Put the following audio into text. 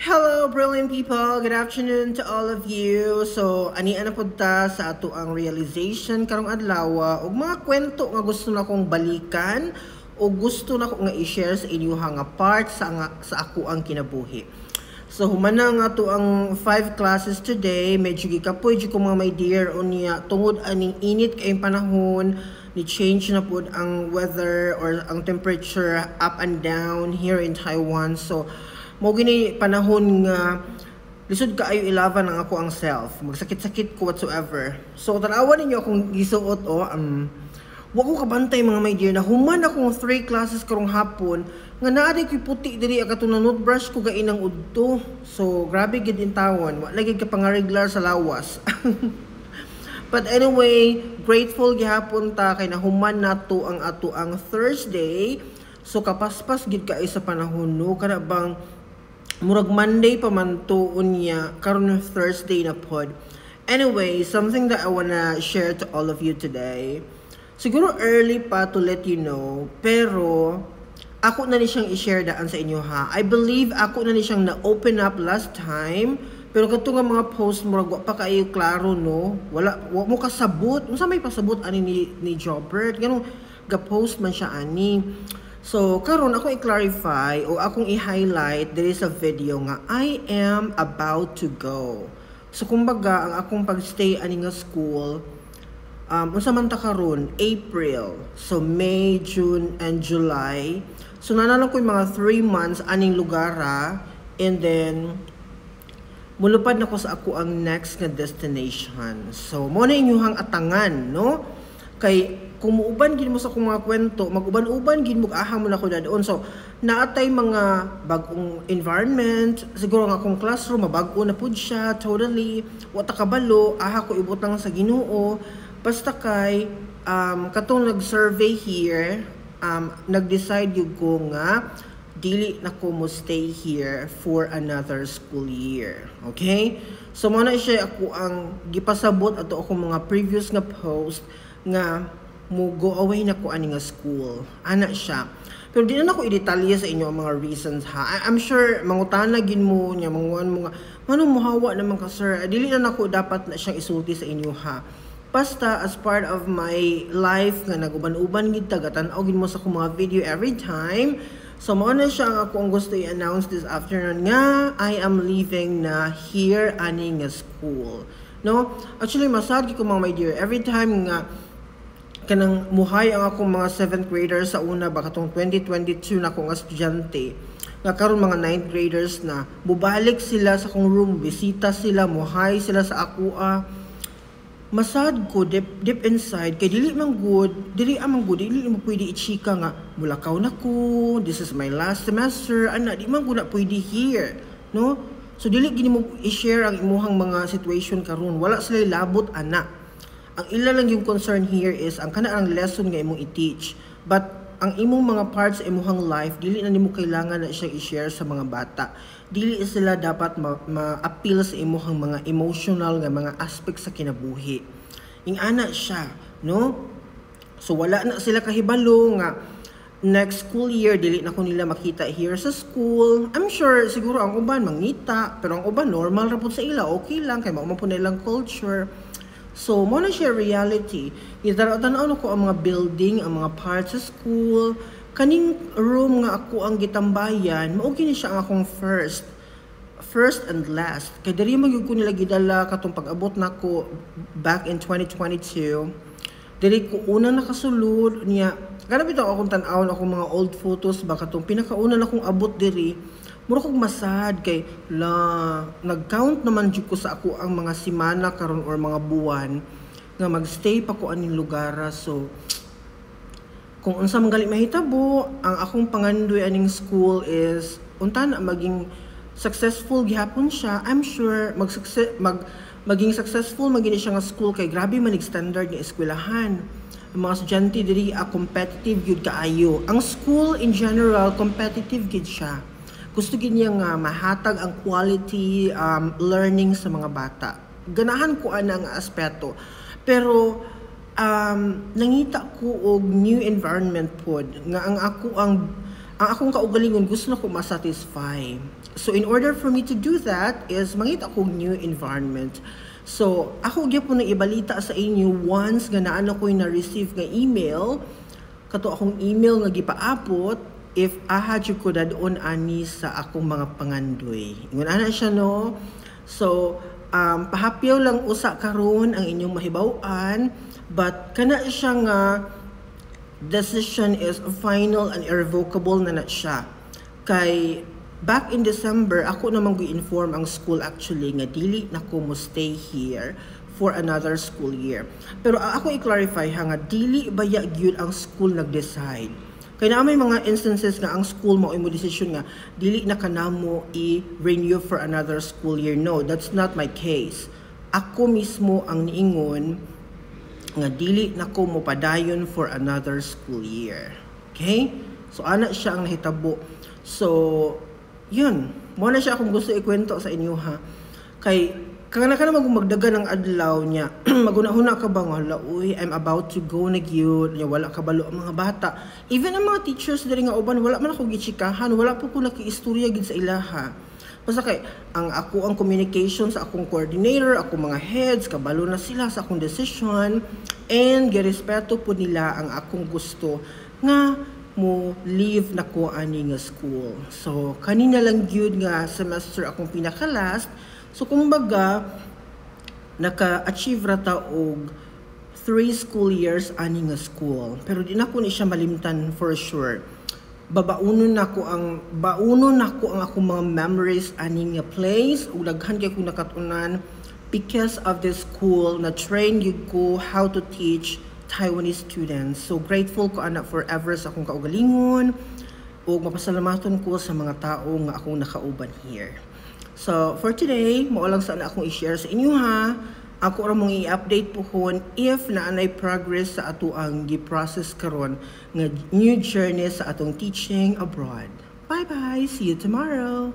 Hello, brilliant people. Good afternoon to all of you. So, ani na pud ta sa ato ang realization karong adlaw ug mga kwento nga gusto na kong balikan o gusto na ko nga i-share sa inyo nga part sa ako ang kinabuhi. So, humana nga to ang 5 classes today. Medyo gikapoy ko mga my dear unya tungod aning init kayong panahon ni change na pud ang weather or ang temperature up and down here in Taiwan. So, mo gini panahon nga lisod kaayo ilaban ang ako ang self, magsakit-sakit ko whatsoever. So tanawan ninyo akong gisuot wa ko kabantay mga my dear na human akong 3 classes karong hapon nga naa ko puti diri aga tunanot brush ko gainang udto. So grabe gid in tawon, wa lagi ka pangareglar sa lawas. But anyway, grateful gihapon ta kay nahuman nato ang ato ang Thursday. So kapaspas gid kay sa panahon no kana bang murag Monday pa man to unya karon Thursday na pod. Anyway, something that I wanna share to all of you today. Siguro early pa to let you know, pero ako na ni siyang i-share daan sa inyo ha. I believe ako na ni siyang na-open up last time, pero kato nga mga post murag wa pa kaayo klaro no. Wala mo kasabot. Unsa may pasabot ani ni Jobert? Ganun ga-post man siya ani. So, karon ako i-clarify o akong i-highlight there is a video nga I am about to go. So, kumbaga, ang akong pagstay ani nga school, unsa man ta karon April. So, May, June, and July. So, nanalang ko yung mga 3 months aning lugara. And then, mulupad na ko sa ako ang next na destination. So, mo na inyuhang atangan, no? Kay kung muuban gid mo sa akong mga kwento, mag-uban-uban gid mo ahang mo na ko doon. So, naatay mga bagong environment, siguro nga akong classroom mabag-o na pud siya totally. Wa ta kabalo, aha ko ibutang sa Ginoo. Basta kay katong nag-survey here, nag-decide yun ko nga dili na ko mo stay here for another school year. Okay? So, muna siya ako ang gipasabot ato akong mga previous nga post nga mo go away na ko ani nga school. Ana siya. Pero di na ako i-detalye sa inyo ang mga reasons ha. I'm sure mangutana gin mo niya manguan mo nga manong muhawa naman ka sir. Dili na nako dapat na siyang isulti sa inyo ha. Basta as part of my life nga naguban-uban gid tagatan-aw gid mo sa akong mga video every time. So mo na siya ang ako ang gusto i-announce this afternoon nga I am leaving na here ani nga school. No? Actually masad ko mga my dear every time nga kanang muhay ang akong mga 7th graders sa una baka tong 2022 na akong estudyante nga karon mga 9th graders na bubalik sila sa akong room, bisita sila, muhay sila sa ako masad ko deep inside kay dili man good dili mo pwede i-chika nga mulakaw na ko, this is my last semester ana di man gud na pwede here no. So dili gini mo i-share ang imuhang mga situation karon, wala sila labot ana. Ang ila lang yung concern here is ang kana ang lesson nga imong i-teach. But ang imong mga parts sa imong life, dili na nimo kailangan na siya i-share sa mga bata. Dili sila dapat ma-appeal sa imong mga emotional nga mga aspects sa kinabuhi. Ing ana siya, no? So wala na sila kahibalo nga next school year dili na ko nila makita here sa school. I'm sure siguro ang uban mangita, pero ang uban normal ra pud sa ila, okay lang kay mao man pud nilang culture. So, mo na siya reality. Itanaw na ko ang mga building, ang mga parts sa school. Kaning room nga ako ang gitambayan, mao gini siya ang akong first and last. Kay diri magyud ko nila gidala katong pag-abot nako back in 2022. Diri ko una nakasulod niya. Kana bitaw akong tan-awon akong mga old photos ba katong pinakauna na akong abot diri. Mura kong masad kay nag-count naman jud ko sa ako ang mga semana karon or mga buwan nga magstay pa ko aning lugara. So kung unsa man gali mahitabo, ang akong pangandoy aning school is unta na maging successful gihapon siya. I'm sure maging successful magini siya nga school kay grabe man standard ni eskwelahan. Ang mga estudyante diri competitive gyud kaayo. Ang school in general competitive gyud siya. Gusto gid niya nga mahatag ang quality learning sa mga bata. Ganahan ko ana nga aspeto. Pero nangita ko og new environment pod nga ang ako ang ang akong kaugalingon gusto na ko ma-satisfy. So in order for me to do that is mangita akong new environment. So ako gyapon na ibalita sa inyo once nga naa na ko'y na-receive nga email, kato akong email nga gipaabot if aha jud ko dadon ani sa akong mga pangandoy. Ingon ana siya no. So pahapyaw lang usa karon ang inyong mahibaw-an, but kana siya nga decision is final and irrevocable na siya. Kay back in December, ako naman gi-inform ang school actually nga dili na ko mo stay here for another school year. Pero ako i-clarify ha nga dili baya gyud ang school nag-decide. Kay na may mga instances nga ang school mo imo decision nga dili na kanamo i-renew for another school year. No, that's not my case. Ako mismo ang niingon nga dili na ko mo padayon for another school year. Okay? So ana siya ang nahitabo. So yun, mo na siya akong gusto ikwento sa inyo ha. Kay kana magdaga ng adlaw niya. Maguna-huna ka ba nga uy, I'm about to go na gyud, nya wala kabalo ang mga bata. Even ang mga teachers diri nga uban wala man ako gichikahan, wala po ko nakiistorya gid sa ilaha. Basta kay ang communication sa akong coordinator, akong mga heads, kabalo na sila sa akong decision, and girespeto po nila ang akong gusto nga mo leave na ko ani nga school. So kanina lang gyud nga semester akong pinaka-last. So kumbaga naka-achieve rata og 3 school years ani nga school. Pero di na ko ni siya malimtan for sure. Baunon nako ang akong mga memories ani nga place ug daghan kay ko nakatunan because of this school na train gyud ko how to teach Taiwanese students. So grateful ko ana forever sa akong kaugalingon ug mapasalamaton ko sa mga tao nga akong nakauban here. So for today, mao lang sana akong i-share sa inyo ha. Ako ra mong i-update pohon if naanay progress sa ato ang gi-process karon nga new journey sa atong teaching abroad. Bye bye, see you tomorrow.